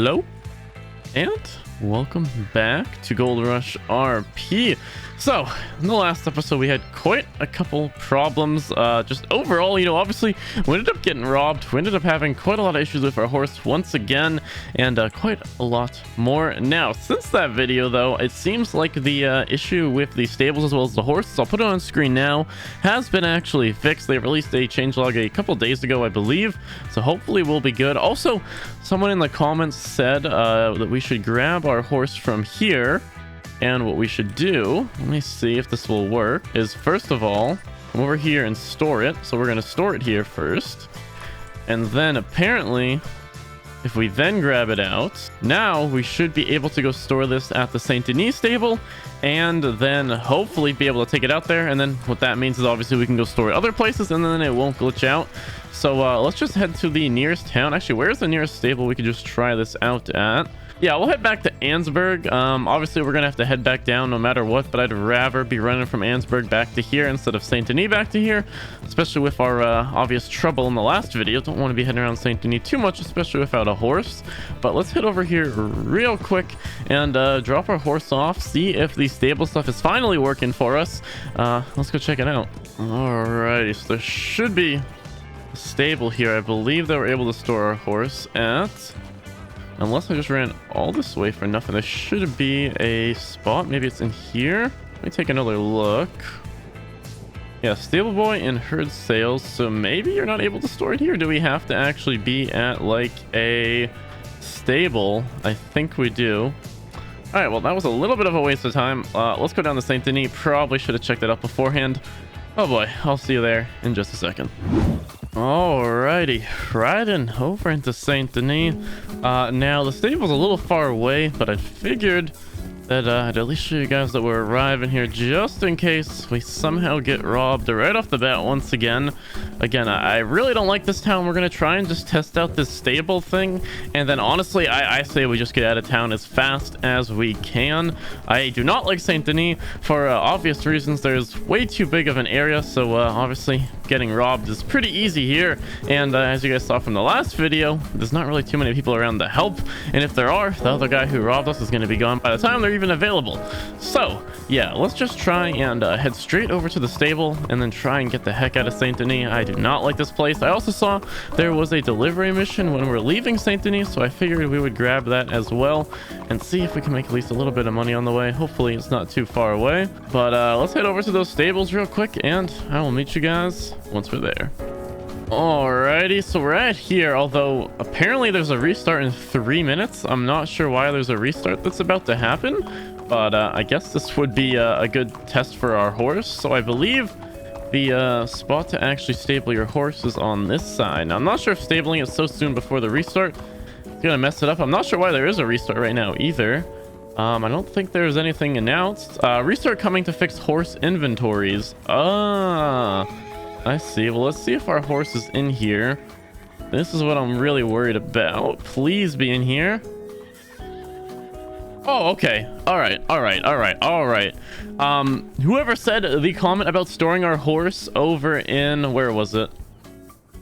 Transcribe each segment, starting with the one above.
Hello and welcome back to Goldrush RP. So in the last episode we had quite a couple problems, just overall, obviously we ended up getting robbed. We ended up having quite a lot of issues with our horse once again, and quite a lot more. Now since that video though, it seems like the issue with the stables as well as the horses, I'll put it on screen now, has been actually fixed. They released a changelog a couple days ago, I believe, so hopefully we'll be good. Also, someone in the comments said that we should grab our horse from here. And what we should do, let me see if this will work, is first of all, come over here and store it. So we're going to store it here first. And then apparently, if we then grab it out, now we should be able to go store this at the St. Denis stable. And then hopefully be able to take it out there. And then what that means is obviously we can go store it other places and then it won't glitch out. So let's just head to the nearest town. Actually, where's the nearest stable we could just try this out at? Yeah, we'll head back to Ansburg. Obviously, we're going to have to head back down no matter what, but I'd rather be running from Ansburg back to here instead of St. Denis back to here, especially with our obvious trouble in the last video. Don't want to be heading around St. Denis too much, especially without a horse. But let's head over here real quick and drop our horse off, see if the stable stuff is finally working for us. Let's go check it out. Alrighty, so there should be a stable here. I believe that we're able to store our horse at... Unless I just ran all this way for nothing. There should be a spot. Maybe it's in here. Let me take another look. Yeah, stable boy and herd sales. So maybe you're not able to store it here. Do we have to actually be at like a stable? I think we do. All right, well, that was a little bit of a waste of time. Let's go down to St. Denis. Probably should have checked that out beforehand. Oh boy, I'll see you there in just a second. Alrighty, riding over into St. Denis. Now the stable's a little far away, but I figured that I'd at least show you guys that we're arriving here just in case we somehow get robbed right off the bat once again. Again, I really don't like this town. We're gonna try and just test out this stable thing, and then honestly I say we just get out of town as fast as we can. I do not like St. Denis for obvious reasons. There's way too big of an area, so obviously getting robbed is pretty easy here, and as you guys saw from the last video, there's not really too many people around to help, and if there are, the other guy who robbed us is going to be gone by the time they're even available. So yeah, let's just try and head straight over to the stable and then try and get the heck out of St. Denis. I do not like this place. I also saw there was a delivery mission when we're leaving St. Denis, so I figured we would grab that as well and see if we can make at least a little bit of money on the way. Hopefully it's not too far away, but let's head over to those stables real quick and I will meet you guys once we're there. Alrighty, so we're at here, although apparently there's a restart in 3 minutes. I'm not sure why there's a restart that's about to happen, but I guess this would be a good test for our horse. So I believe the spot to actually stable your horse is on this side. Now I'm not sure if stabling it so soon before the restart is gonna mess it up. I'm not sure why there is a restart right now either. I don't think there's anything announced. Restart coming to fix horse inventories. I see. Well, let's see if our horse is in here. This is what I'm really worried about. Please be in here. Oh, okay. All right. Whoever said the comment about storing our horse over in, where was it?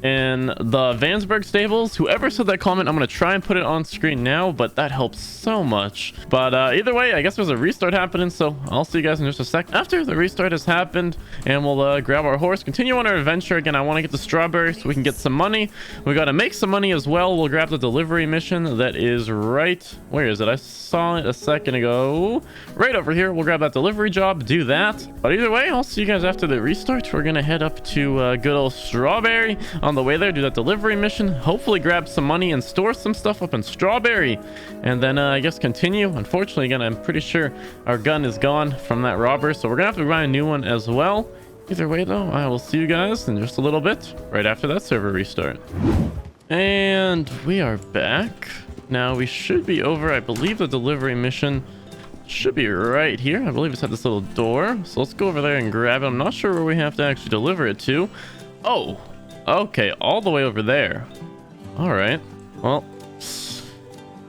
In the Vansburg stables, whoever said that comment, I'm going to try and put it on screen now, but that helps so much. But either way, I guess there's a restart happening, so I'll see you guys in just a sec after the restart has happened, and we'll grab our horse, continue on our adventure. Again, I want to get the strawberry so we can get some money. We got to make some money as well. We'll grab the delivery mission that is right, where is it? I saw it a second ago. Right over here. We'll grab that delivery job, do that. But either way, I'll see you guys after the restart. We're going to head up to good old Strawberry. On the way there, do that delivery mission, hopefully grab some money and store some stuff up in Strawberry, and then I guess continue. Unfortunately, again, I'm pretty sure our gun is gone from that robber, so we're gonna have to buy a new one as well. Either way though, I will see you guys in just a little bit right after that server restart. And we are back. Now we should be over, I believe the delivery mission should be right here. I believe it's at this little door, so let's go over there and grab it. I'm not sure where we have to actually deliver it to. Oh, okay, all the way over there. All right, well,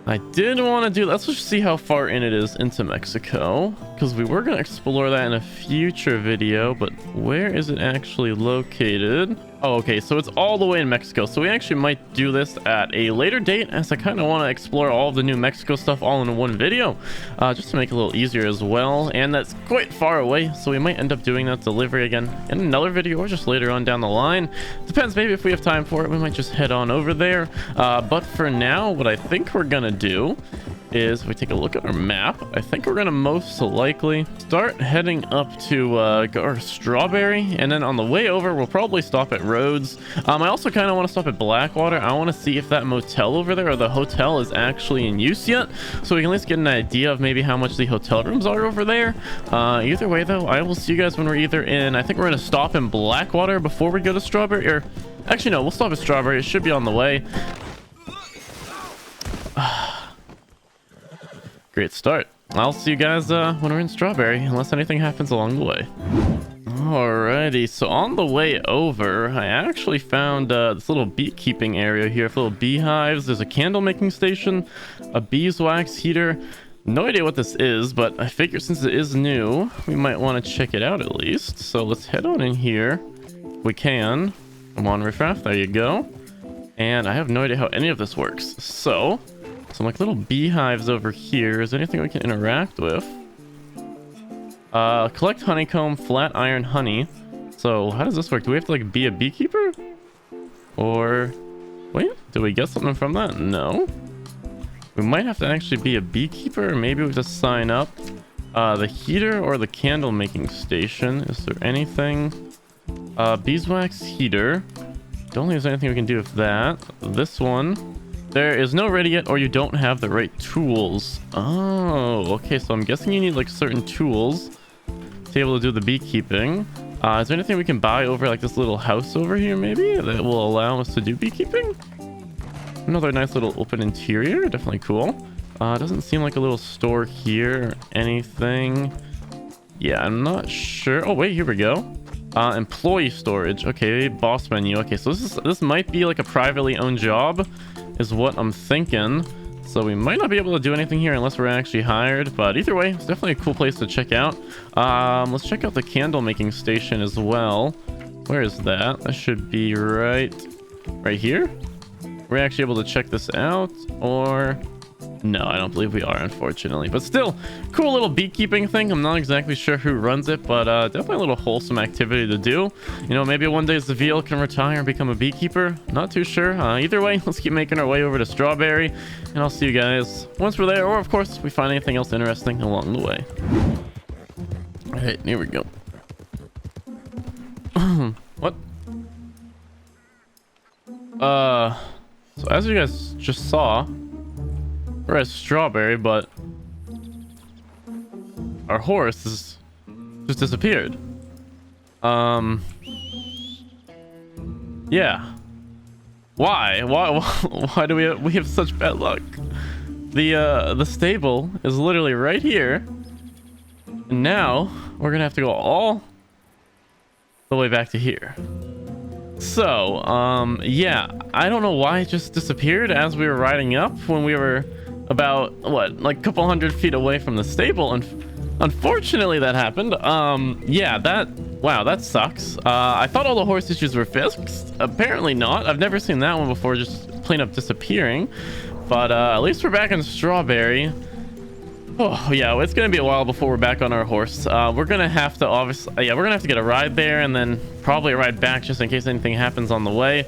I did want to do, let's just see how far in it is into Mexico. because we were going to explore that in a future video, but where is it actually located? Oh, okay, so it's all the way in Mexico. So we actually might do this at a later date, as I kind of want to explore all of the New Mexico stuff all in one video, just to make it a little easier as well. And that's quite far away, so we might end up doing that delivery again in another video or just later on down the line. Depends, maybe if we have time for it, we might just head on over there. But for now, what I think we're gonna do is, if we take a look at our map, I think we're gonna most likely start heading up to our Strawberry, and then on the way over we'll probably stop at Rhodes. I also kind of want to stop at Blackwater. I want to see if that motel over there or the hotel is actually in use yet, so we can at least get an idea of maybe how much the hotel rooms are over there. Either way though, I will see you guys when we're either in, I think we're gonna stop in Blackwater before we go to Strawberry, or actually no, we'll stop at Strawberry. It should be on the way. Great start. I'll see you guys when we're in Strawberry, unless anything happens along the way. Alrighty, so on the way over, I actually found this little beekeeping area here, little beehives. There's a candle making station, a beeswax heater. No idea what this is, but I figure since it is new, we might want to check it out at least. So let's head on in here. We can. Come on, Riffraff, there you go. And I have no idea how any of this works. So some like little beehives over here. Is there anything we can interact with? Collect honeycomb, flat iron honey. So how does this work? Do we have to like be a beekeeper? Or wait, do we get something from that? No. We might have to actually be a beekeeper, or maybe we just sign up. The heater or the candle making station. Is there anything? Beeswax heater. Don't think there's anything we can do with that. This one. There is no ready yet, or you don't have the right tools. Oh, okay. So I'm guessing you need like certain tools to be able to do the beekeeping. Is there anything we can buy over like this little house over here maybe that will allow us to do beekeeping? Another nice little open interior. Definitely cool. Doesn't seem like a little store here or anything. Yeah, I'm not sure. Oh, wait, here we go. Employee storage. Okay, boss menu. Okay, so this might be like a privately owned job is what I'm thinking. So we might not be able to do anything here unless we're actually hired, but either way, it's definitely a cool place to check out. Let's check out the candle making station as well. Where is that? That should be right here. We're actually able to check this out, or no, I don't believe we are, unfortunately. But still, cool little beekeeping thing. I'm not exactly sure who runs it, but definitely a little wholesome activity to do. You know, maybe one day Zavil can retire and become a beekeeper. Not too sure. Either way, let's keep making our way over to Strawberry, and I'll see you guys once we're there, or of course, if we find anything else interesting along the way. All right, here we go. What? So as you guys just saw, we're at Strawberry, but our horse is just disappeared. Yeah. Why do we have such bad luck? The stable is literally right here, and now we're gonna have to go all the way back to here. So yeah, I don't know why it just disappeared as we were riding up when we were about what, like a couple hundred feet away from the stable, and unfortunately that happened. Yeah, wow, that sucks. I thought all the horse issues were fixed. Apparently not. I've never seen that one before, just plain up disappearing. But at least we're back in Strawberry. Oh yeah, it's gonna be a while before we're back on our horse. We're gonna have to we're gonna have to get a ride there, and then probably a ride back just in case anything happens on the way.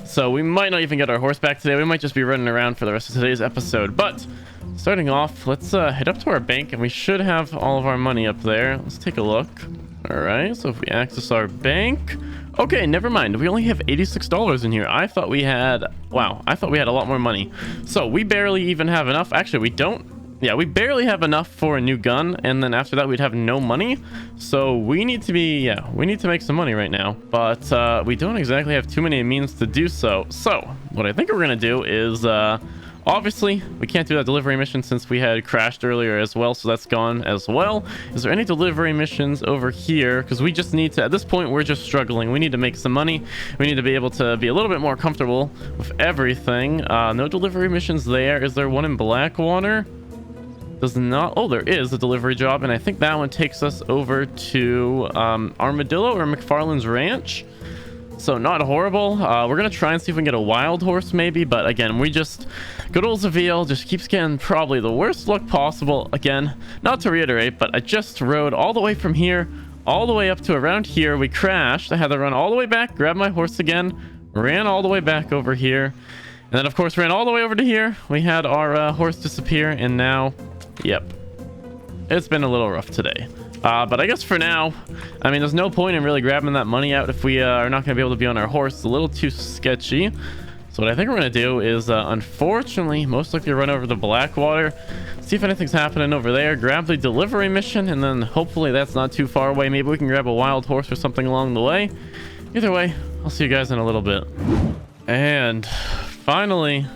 So we might not even get our horse back today. We might just be running around for the rest of today's episode. But starting off, let's head up to our bank, and we should have all of our money up there. Let's take a look. All right, so if we access our bank, okay, never mind. We only have $86 in here. I thought we had, wow, I thought we had a lot more money. So we barely even have enough. Actually, we don't. Yeah, we barely have enough for a new gun, and then after that we'd have no money. So we need to we need to make some money right now, but we don't exactly have too many means to do so. So what I think we're gonna do is obviously we can't do that delivery mission since we had crashed earlier as well, so that's gone as well. Is there any delivery missions over here? Because we just need to, at this point we're just struggling. We need to make some money. We need to be able to be a little bit more comfortable with everything. No delivery missions there. Is there one in Blackwater? does not. Oh, there is a delivery job, and I think that one takes us over to Armadillo or McFarlane's Ranch. So not horrible. We're gonna try and see if we can get a wild horse maybe, but again, we just good old Zavil just keeps getting probably the worst luck possible. Again, not to reiterate, but I just rode all the way from here all the way up to around here. We crashed. I had to run all the way back, grab my horse again, ran all the way back over here, and then of course ran all the way over to here. We had our horse disappear, and now, yep, it's been a little rough today. But I guess for now, I mean, there's no point in really grabbing that money out if we are not going to be able to be on our horse. It's a little too sketchy. So what I think we're going to do is, unfortunately, most likely run over to Blackwater, see if anything's happening over there, grab the delivery mission, and then hopefully that's not too far away. Maybe we can grab a wild horse or something along the way. Either way, I'll see you guys in a little bit. And finally,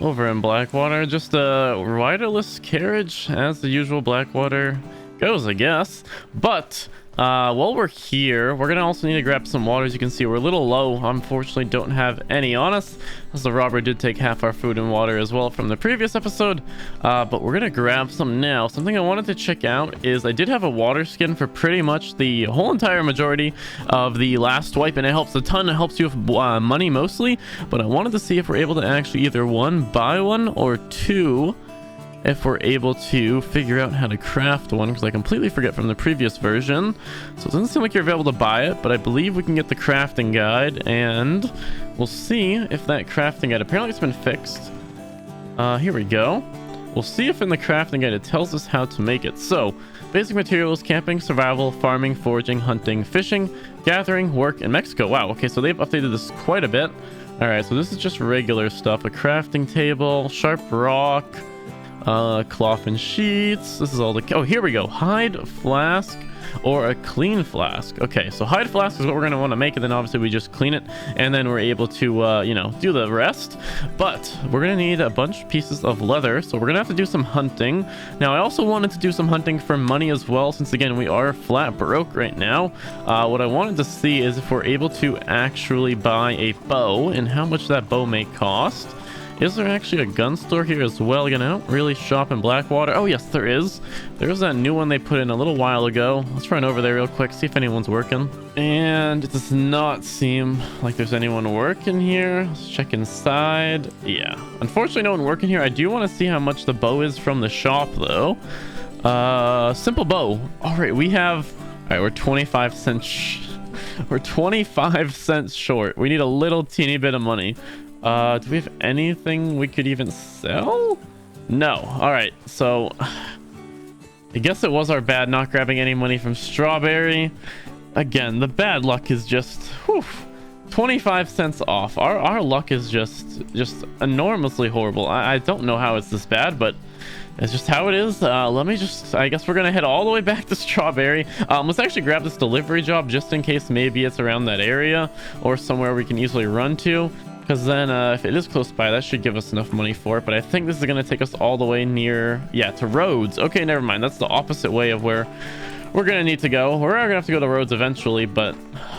over in Blackwater, just a riderless carriage as the usual Blackwater goes, I guess. But while we're here, we're gonna also need to grab some water. As you can see, we're a little low. Unfortunately, don't have any on us, as the robber did take half our food and water as well from the previous episode. But we're gonna grab some now. Something I wanted to check out is I did have a water skin for pretty much the whole entire majority of the last wipe, and it helps a ton. It helps you with money mostly, but I wanted to see if we're able to actually either one, buy one, or two, if we're able to figure out how to craft one, because I completely forget from the previous version. So it doesn't seem like you're able to buy it, but I believe we can get the crafting guide, and we'll see if that crafting guide, apparently it's been fixed. Here we go. We'll see if in the crafting guide it tells us how to make it. So basic materials: camping, survival, farming, foraging, hunting, fishing, gathering, work in Mexico. Wow, okay, so they've updated this quite a bit. All right, so this is just regular stuff: a crafting table, sharp rock, cloth and sheets. This is all the, oh, here we go, hide flask or a clean flask. Okay, so hide flask is what we're going to want to make, and then obviously we just clean it, and then we're able to you know, do the rest. But we're going to need a bunch of pieces of leather, so we're going to have to do some hunting. Now I also wanted to do some hunting for money as well, since again we are flat broke right now. What I wanted to see is if we're able to actually buy a bow and how much that bow may cost. Is there actually a gun store here as well? Again, I don't really shop in Blackwater. Oh yes, there is. There's that new one they put in a little while ago. Let's run over there real quick, see if anyone's working. And it does not seem like there's anyone working here. Let's check inside. Yeah, unfortunately no one working here. I do want to see how much the bow is from the shop though. Simple bow. All right, we have, all right, we're 25 cents we're 25 cents short. We need a little teeny bit of money. Do we have anything we could even sell? No. All right, so I guess it was our bad not grabbing any money from Strawberry. Again, the bad luck is just, whew, 25 cents off. Our luck is just enormously horrible. I don't know how it's this bad, but it's just how it is. Let me just, I guess we're gonna head all the way back to Strawberry. Let's actually grab this delivery job just in case maybe it's around that area or somewhere we can easily run to. Because then if it is close by, that should give us enough money for it. But I think this is going to take us all the way near, yeah, to Rhodes. Okay, never mind. That's the opposite way of where we're going to need to go. We're going to have to go to Rhodes eventually, but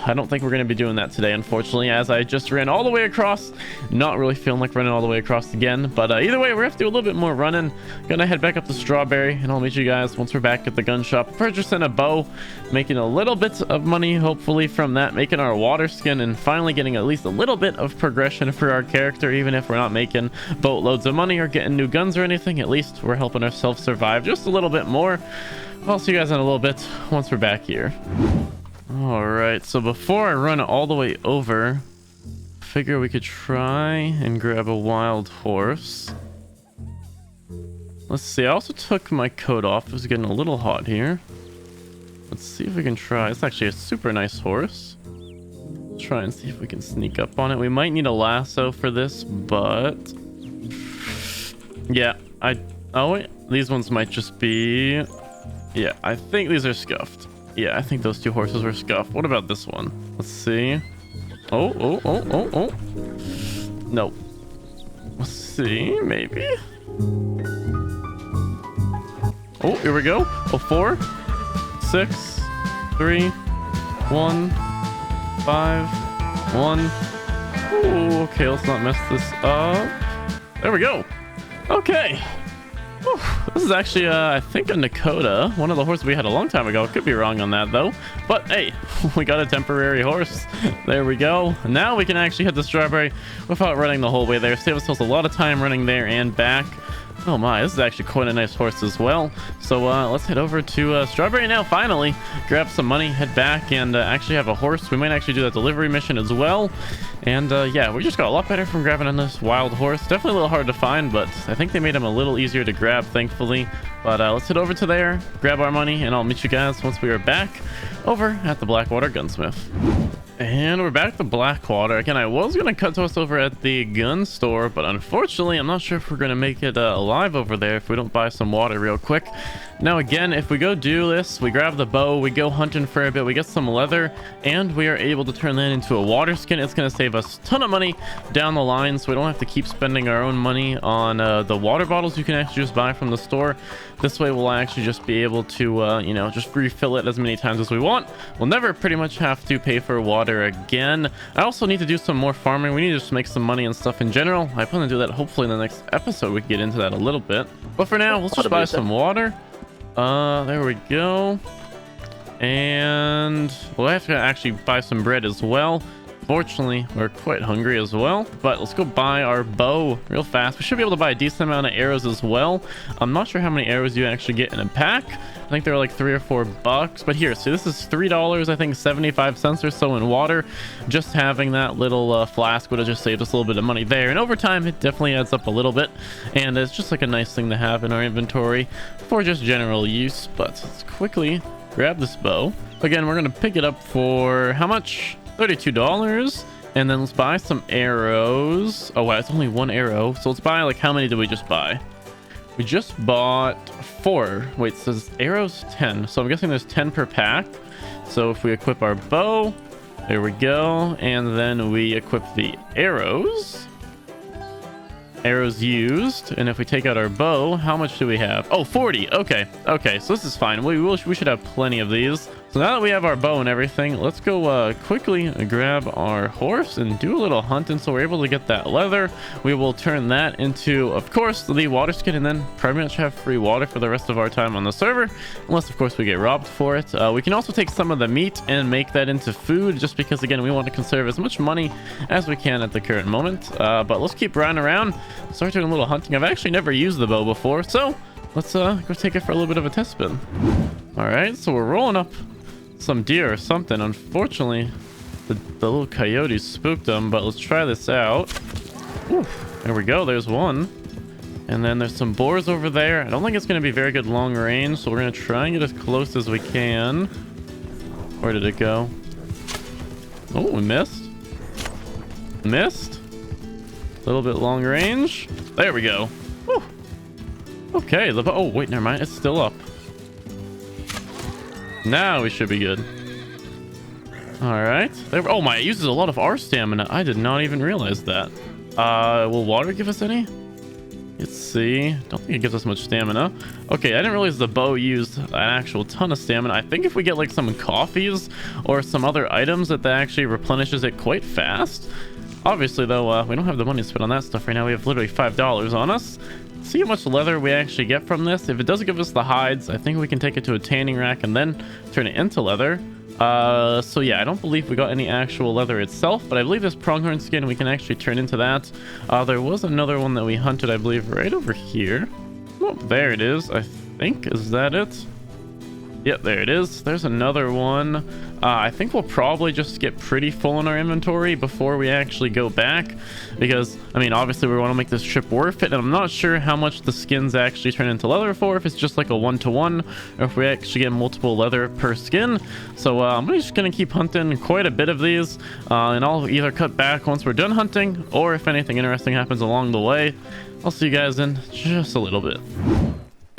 I don't think we're going to be doing that today, unfortunately, as I just ran all the way across. Not really feeling like running all the way across again. But either way, we're going to have to do a little bit more running. Going to head back up to Strawberry, and I'll meet you guys once we're back at the gun shop. Purchasing a bow, making a little bit of money, hopefully, from that, making our water skin, and finally getting at least a little bit of progression for our character. Even if we're not making boatloads of money or getting new guns or anything, at least we're helping ourselves survive just a little bit more. I'll see you guys in a little bit once we're back here. All right, so before I run all the way over, figure we could try and grab a wild horse. Let's see, I also took my coat off. It was getting a little hot here. Let's see if we can try. It's actually a super nice horse. Let's try and see if we can sneak up on it. We might need a lasso for this, but yeah, oh wait, these ones might just be, yeah, I think these are scuffed. Yeah, I think those two horses were scuffed. What about this one? Let's see. Oh. Nope. Let's see, maybe. Oh, here we go. Oh, 4, 6, 3, 1, 5, 1. Ooh, okay, let's not mess this up. There we go. Okay. Whew, this is actually, I think a Nakota, one of the horses we had a long time ago. Could be wrong on that though. But hey, we got a temporary horse. There we go. Now we can actually head to Strawberry without running the whole way there. Save ourselves a lot of time running there and back. Oh my, this is actually quite a nice horse as well. So let's head over to Strawberry now, finally. Grab some money, head back, and actually have a horse. We might actually do that delivery mission as well. And yeah, we just got a lot better from grabbing on this wild horse. Definitely a little hard to find, but I think they made him a little easier to grab, thankfully. But let's head over to there, grab our money, and I'll meet you guys once we are back over at the Blackwater Gunsmith. And we're back to Blackwater. Again, I was going to cut to us over at the gun store, but unfortunately, I'm not sure if we're going to make it alive over there if we don't buy some water real quick. Now, again, if we go do this, we grab the bow, we go hunting for a bit, we get some leather, and we are able to turn that into a water skin. It's going to save us a ton of money down the line, so we don't have to keep spending our own money on the water bottles you can actually just buy from the store. This way, we'll actually just be able to, you know, just refill it as many times as we want. We'll never pretty much have to pay for water again. I also need to do some more farming. We need to just make some money and stuff in general. I plan to do that hopefully in the next episode. We can get into that a little bit. But for now, let's just buy some water. There we go. And we'll have to actually buy some bread as well. Fortunately, we're quite hungry as well, but let's go buy our bow real fast. We should be able to buy a decent amount of arrows as well. I'm not sure how many arrows you actually get in a pack. I think they're like $3 or $4, but here, so this is $3, I think 75 cents or so in water. Just having that little flask would have just saved us a little bit of money there, and over time it definitely adds up a little bit, and it's just like a nice thing to have in our inventory for just general use. But let's quickly grab this bow. Again, we're gonna pick it up for how much? $32, and then let's buy some arrows. Oh wow, it's only one arrow, so let's buy, like, how many did we just buy? We just bought 4. Wait, it says arrows 10, so I'm guessing there's 10 per pack. So if we equip our bow, there we go, and then we equip the arrows used, and if we take out our bow, how much do we have? Oh, 40. Okay, so this is fine. We should have plenty of these. So now that we have our bow and everything, let's go quickly grab our horse and do a little hunting, so we're able to get that leather. We will turn that into, of course, the water skin, and then pretty much have free water for the rest of our time on the server, unless of course we get robbed for it. We can also take some of the meat and make that into food, just because again we want to conserve as much money as we can at the current moment. But let's keep riding around, start doing a little hunting. I've actually never used the bow before, so let's go take it for a little bit of a test spin. All right, so we're rolling up some deer or something. Unfortunately, the little coyotes spooked them, but let's try this out. Ooh, there we go, there's one. And then there's some boars over there. I don't think it's going to be very good long range, so we're going to try and get as close as we can. Where did it go? Oh, we missed. A little bit long range. There we go. Whew. Okay, oh wait, never mind, it's still up. Now we should be good. All right. Oh my, it uses a lot of our stamina. I did not even realize that. Will water give us any? Let's see. Don't think it gives us much stamina. Okay, I didn't realize the bow used an actual ton of stamina. I think if we get like some coffees or some other items that actually replenishes it quite fast. Obviously though, we don't have the money to spend on that stuff right now. We have literally $5 on us. See how much leather we actually get from this. If it doesn't give us the hides, I think we can take it to a tanning rack and then turn it into leather. So yeah, I don't believe we got any actual leather itself, but I believe this pronghorn skin we can actually turn into that. There was another one that we hunted, I believe, right over here. Oh, there it is, I think. Is that it? Yep, there it is. There's another one. I think we'll probably just get pretty full in our inventory before we actually go back, because I mean obviously we want to make this trip worth it, and I'm not sure how much the skins actually turn into leather for, if it's just like a 1-to-1 or if we actually get multiple leather per skin. So I'm just gonna keep hunting quite a bit of these, and I'll either cut back once we're done hunting, or if anything interesting happens along the way, I'll see you guys in just a little bit.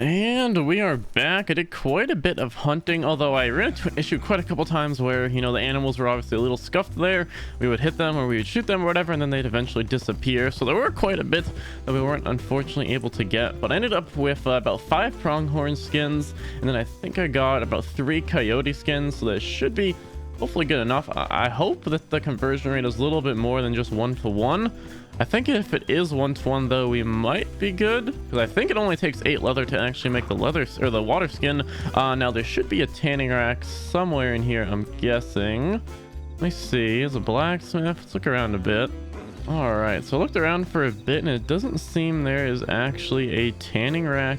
And we are back. I did quite a bit of hunting, although I ran into an issue quite a couple times where, you know, the animals were obviously a little scuffed there. We would hit them or we would shoot them or whatever, and then they'd eventually disappear. So there were quite a bit that we weren't unfortunately able to get, but I ended up with about 5 pronghorn skins, and then I think I got about 3 coyote skins, so that should be hopefully good enough. I hope that the conversion rate is a little bit more than just 1-to-1. I think if it is 1-to-1 though, we might be good, because I think it only takes 8 leather to actually make the leather or the water skin. Now there should be a tanning rack somewhere in here, I'm guessing. Let me see. There's a blacksmith. Let's look around a bit. All right, so I looked around for a bit and it doesn't seem there is actually a tanning rack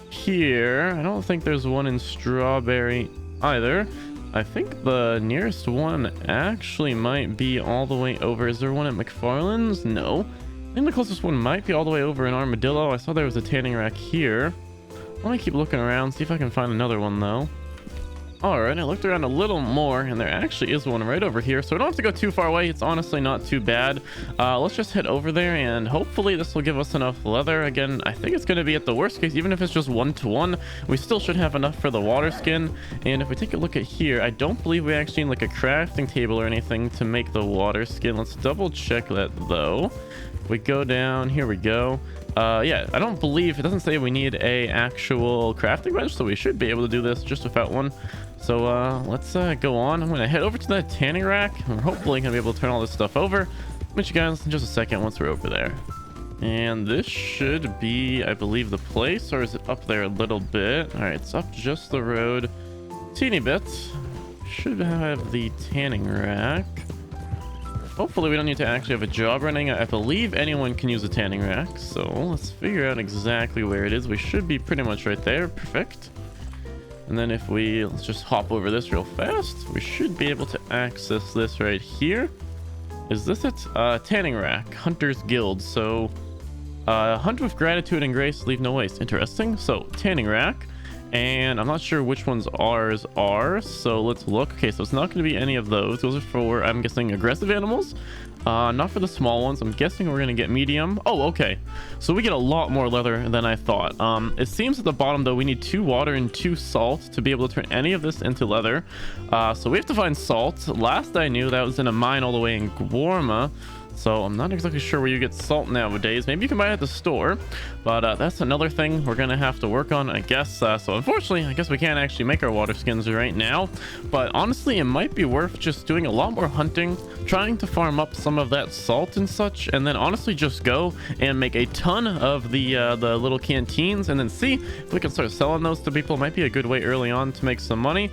here. I don't think there's one in Strawberry either. I think the nearest one actually might be all the way over. Is there one at McFarland's? No. I think the closest one might be all the way over in Armadillo. I saw there was a tanning rack here. Let me keep looking around, see if I can find another one though. Alright, I looked around a little more and there actually is one right over here, so we don't have to go too far away. It's honestly not too bad. Let's just head over there and hopefully this will give us enough leather. Again, I think it's going to be at the worst case, even if it's just 1-to-1, we still should have enough for the water skin. And if we take a look at here, I don't believe we actually need like a crafting table or anything to make the water skin. Let's double check that though. We go down, here we go. Yeah, I don't believe it doesn't say we need a actual crafting bench, so we should be able to do this just without one. So let's go on. I'm gonna head over to that tanning rack. We're hopefully gonna be able to turn all this stuff over. I'll meet you guys in just a second once we're over there. And this should be, I believe, the place, or is it up there a little bit? All right, it's up just the road, teeny bit. Should have the tanning rack. Hopefully we don't need to actually have a job running. I believe anyone can use a tanning rack, so let's figure out exactly where it is. We should be pretty much right there. Perfect. And then if let's just hop over this real fast, we should be able to access this right here. Is this it? Tanning rack, Hunter's Guild. So hunt with gratitude and grace, leave no waste. Interesting. So tanning rack, and I'm not sure which ones ours are, so let's look. Okay, so it's not going to be any of those. Those are for, I'm guessing, aggressive animals. Not for the small ones. I'm guessing we're going to get medium. Oh, okay. So we get a lot more leather than I thought. It seems at the bottom, though, we need 2 water and 2 salt to be able to turn any of this into leather. So we have to find salt. Last I knew, that was in a mine all the way in Gwarma. So I'm not exactly sure where you get salt nowadays. Maybe you can buy it at the store, but that's another thing we're gonna have to work on, I guess. So unfortunately, I guess we can't actually make our water skins right now, but honestly it might be worth just doing a lot more hunting, trying to farm up some of that salt and such, and then honestly just go and make a ton of the little canteens, and then see if we can start selling those to people. Might be a good way early on to make some money.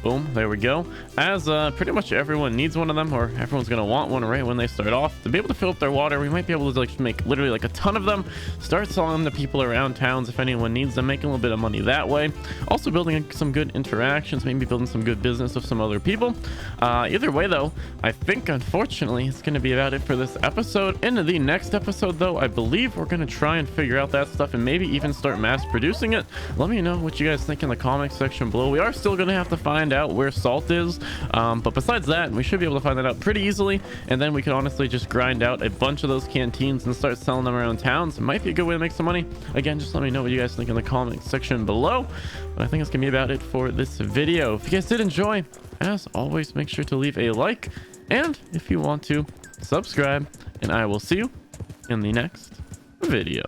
Boom, there we go. As pretty much everyone needs one of them, or everyone's gonna want one right when they start off to be able to fill up their water. We might be able to like make literally like a ton of them, start selling them to people around towns if anyone needs them, making a little bit of money that way. Also building some good interactions, maybe building some good business with some other people. Either way though, I think unfortunately it's gonna be about it for this episode. In the next episode though, I believe we're gonna try and figure out that stuff and maybe even start mass producing it. Let me know what you guys think in the comment section below. We are still gonna have to find out where salt is, but besides that, we should be able to find that out pretty easily, and then we can honestly just grind out a bunch of those canteens and start selling them around towns. It might be a good way to make some money. Again, just let me know what you guys think in the comment section below. But I think that's gonna be about it for this video. If you guys did enjoy, as always, make sure to leave a like, and if you want to, subscribe, and I will see you in the next video.